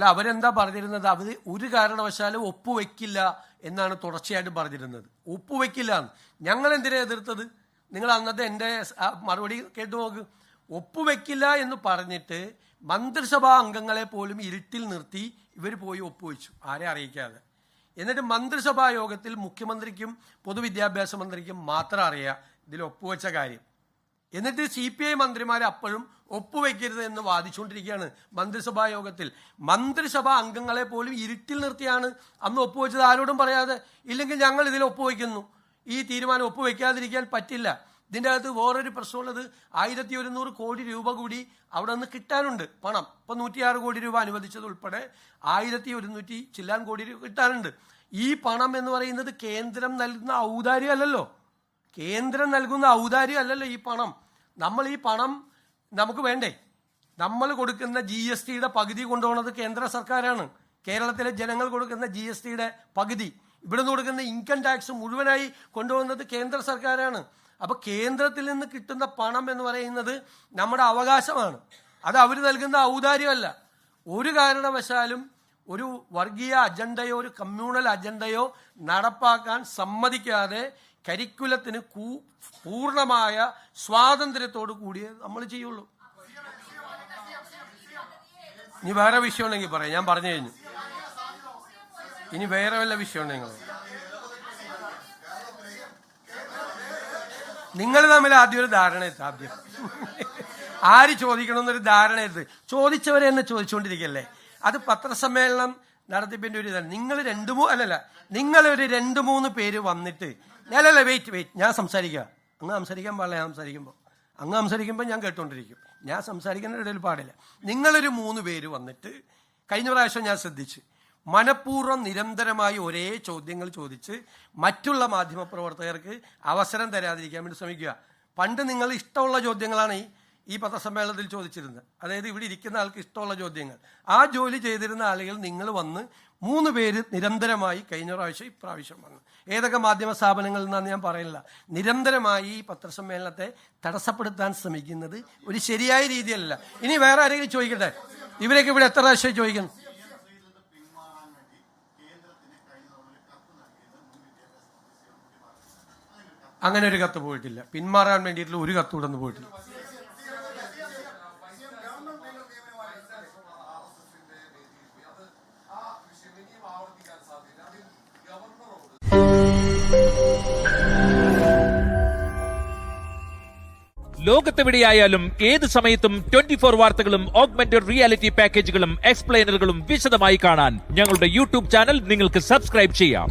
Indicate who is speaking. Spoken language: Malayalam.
Speaker 1: അവരെന്താ പറഞ്ഞിരുന്നത്? അവര് ഒരു കാരണവശാലും ഒപ്പുവെക്കില്ല എന്നാണ് തുടർച്ചയായിട്ട് പറഞ്ഞിരുന്നത്. ഒപ്പുവെക്കില്ല. ഞങ്ങൾ എന്തിനാ എതിർത്തത്? നിങ്ങൾ അന്നത്തെ എൻ്റെ മറുപടി കേട്ടു നോക്ക്. ഒപ്പുവെക്കില്ല എന്ന് പറഞ്ഞിട്ട് മന്ത്രിസഭാ അംഗങ്ങളെ പോലും ഇരുട്ടിൽ നിർത്തി ഇവർ പോയി ഒപ്പുവെച്ചു, ആരെ അറിയിക്കാതെ. എന്നിട്ട് മന്ത്രിസഭാ യോഗത്തിൽ മുഖ്യമന്ത്രിക്കും പൊതുവിദ്യാഭ്യാസ മന്ത്രിക്കും മാത്രം അറിയാം ഇതിൽ ഒപ്പുവെച്ച കാര്യം. എന്നിട്ട് CPI മന്ത്രിമാരെ അപ്പോഴും ഒപ്പുവെക്കരുത് എന്ന് വാദിച്ചുകൊണ്ടിരിക്കുകയാണ് മന്ത്രിസഭാ യോഗത്തിൽ. മന്ത്രിസഭാ അംഗങ്ങളെ പോലും ഇരുട്ടിൽ നിർത്തിയാണ് അന്ന് ഒപ്പുവെച്ചത്, ആരോടും പറയാതെ. ഇല്ലെങ്കിൽ ഞങ്ങൾ ഇതിൽ ഒപ്പുവെക്കുന്നു, ഈ തീരുമാനം ഒപ്പുവെക്കാതിരിക്കാൻ പറ്റില്ല. ഇതിൻ്റെ അകത്ത് വേറൊരു പ്രശ്നമുള്ളത്, 1100 കോടി രൂപ കൂടി അവിടെ നിന്ന് കിട്ടാനുണ്ട് പണം. ഇപ്പം 106 കോടി രൂപ അനുവദിച്ചത് ഉൾപ്പെടെ 1100 ചില്ലാൻ കോടി രൂപ കിട്ടാനുണ്ട്. ഈ പണം എന്ന് പറയുന്നത് കേന്ദ്രം നൽകുന്ന ഔദാര്യം അല്ലല്ലോ. കേന്ദ്രം നൽകുന്ന ഔദാര്യം അല്ലല്ലോ ഈ പണം. നമ്മൾ ഈ പണം നമുക്ക് വേണ്ടേ? നമ്മൾ കൊടുക്കുന്ന GSTയുടെ പകുതി കൊണ്ടുപോകുന്നത് കേന്ദ്ര സർക്കാരാണ്. കേരളത്തിലെ ജനങ്ങൾ കൊടുക്കുന്ന GSTയുടെ പകുതി, ഇവിടുന്ന് കൊടുക്കുന്ന ഇൻകം ടാക്സ് മുഴുവനായി കൊണ്ടുപോകുന്നത് കേന്ദ്ര സർക്കാരാണ്. അപ്പൊ കേന്ദ്രത്തിൽ നിന്ന് കിട്ടുന്ന പണം എന്ന് പറയുന്നത് നമ്മുടെ അവകാശമാണ്, അത് അവർ നൽകുന്ന ഔദാര്യമല്ല. ഒരു കാരണവശാലും ഒരു വർഗീയ അജണ്ടയോ ഒരു കമ്മ്യൂണൽ അജണ്ടയോ നടപ്പാക്കാൻ സമ്മതിക്കാതെ കരിക്കുലത്തിന് പൂർണ്ണമായ സ്വാതന്ത്ര്യത്തോടു കൂടിയേ നമ്മൾ ചെയ്യുള്ളൂ. ഇനി വേറെ വിഷയം ഉണ്ടെങ്കിൽ പറയാം, ഞാൻ പറഞ്ഞു കഴിഞ്ഞു. ഇനി വേറെ വല്ല വിഷയം ഉണ്ടെങ്കിൽ നിങ്ങൾ തമ്മിൽ ആദ്യം ഒരു ധാരണ എത്തും. ആദ്യം ആര് ചോദിക്കണമെന്നൊരു ധാരണ എത്തും. ചോദിച്ചവരെ തന്നെ ചോദിച്ചുകൊണ്ടിരിക്കല്ലേ. അത് പത്രസമ്മേളനം നടത്തിപ്പിന്റെ ഒരു ഇതാണ്. നിങ്ങളൊരു 2-3 പേര് വന്നിട്ട് വെയിറ്റ് ഞാൻ സംസാരിക്കുക. അങ്ങ് സംസാരിക്കാൻ പാടില്ല. അങ്ങ് സംസാരിക്കുമ്പോൾ ഞാൻ കേട്ടോണ്ടിരിക്കും. ഞാൻ സംസാരിക്കുന്ന ഇടയിൽ പാടില്ല. നിങ്ങളൊരു 3 പേര് വന്നിട്ട് കഴിഞ്ഞ പ്രാവശ്യം ഞാൻ ശ്രദ്ധിച്ച് മനഃപൂർവ്വം നിരന്തരമായി ഒരേ ചോദ്യങ്ങൾ ചോദിച്ച് മറ്റുള്ള മാധ്യമപ്രവർത്തകർക്ക് അവസരം തരാതിരിക്കാൻ വേണ്ടി ശ്രമിക്കുക. പണ്ട് നിങ്ങൾ ഇഷ്ടമുള്ള ചോദ്യങ്ങളാണ് ഈ പത്രസമ്മേളനത്തിൽ ചോദിച്ചിരുന്നത്. അതായത് ഇവിടെ ഇരിക്കുന്ന ആൾക്ക് ഇഷ്ടമുള്ള ചോദ്യങ്ങൾ. ആ ജോലി ചെയ്തിരുന്ന ആളുകൾ നിങ്ങൾ വന്ന് 3 പേര് നിരന്തരമായി കഴിഞ്ഞ പ്രാവശ്യം ഇപ്രാവശ്യം വന്നു. ഏതൊക്കെ മാധ്യമ സ്ഥാപനങ്ങളിൽ നിന്നാന്ന് ഞാൻ പറയുന്നില്ല. നിരന്തരമായി ഈ പത്രസമ്മേളനത്തെ തടസ്സപ്പെടുത്താൻ ശ്രമിക്കുന്നത് ഒരു ശരിയായ രീതിയല്ല. ഇനി വേറെ ആരെങ്കിലും ചോദിക്കട്ടെ, ഇവരൊക്കെ ഇവിടെ എത്ര പ്രാവശ്യം ചോദിക്കുന്നു? അങ്ങനെ ഒരു കത്ത് പോയിട്ടില്ല. പിന്മാറാൻ വേണ്ടിയിട്ടുള്ള ഒരു കത്ത് ഇവിടെ നിന്ന് പോയിട്ടില്ല.
Speaker 2: ലോകത്തെവിടെയായാലും ഏത് സമയത്തും 24 വാർത്തകളും ഓഗ്മെന്റഡ് റിയാലിറ്റി പാക്കേജുകളും എക്സ്പ്ലെയിനറുകളും വിശദമായി കാണാൻ ഞങ്ങളുടെ YouTube ചാനൽ നിങ്ങൾക്ക് സബ്സ്ക്രൈബ് ചെയ്യാം.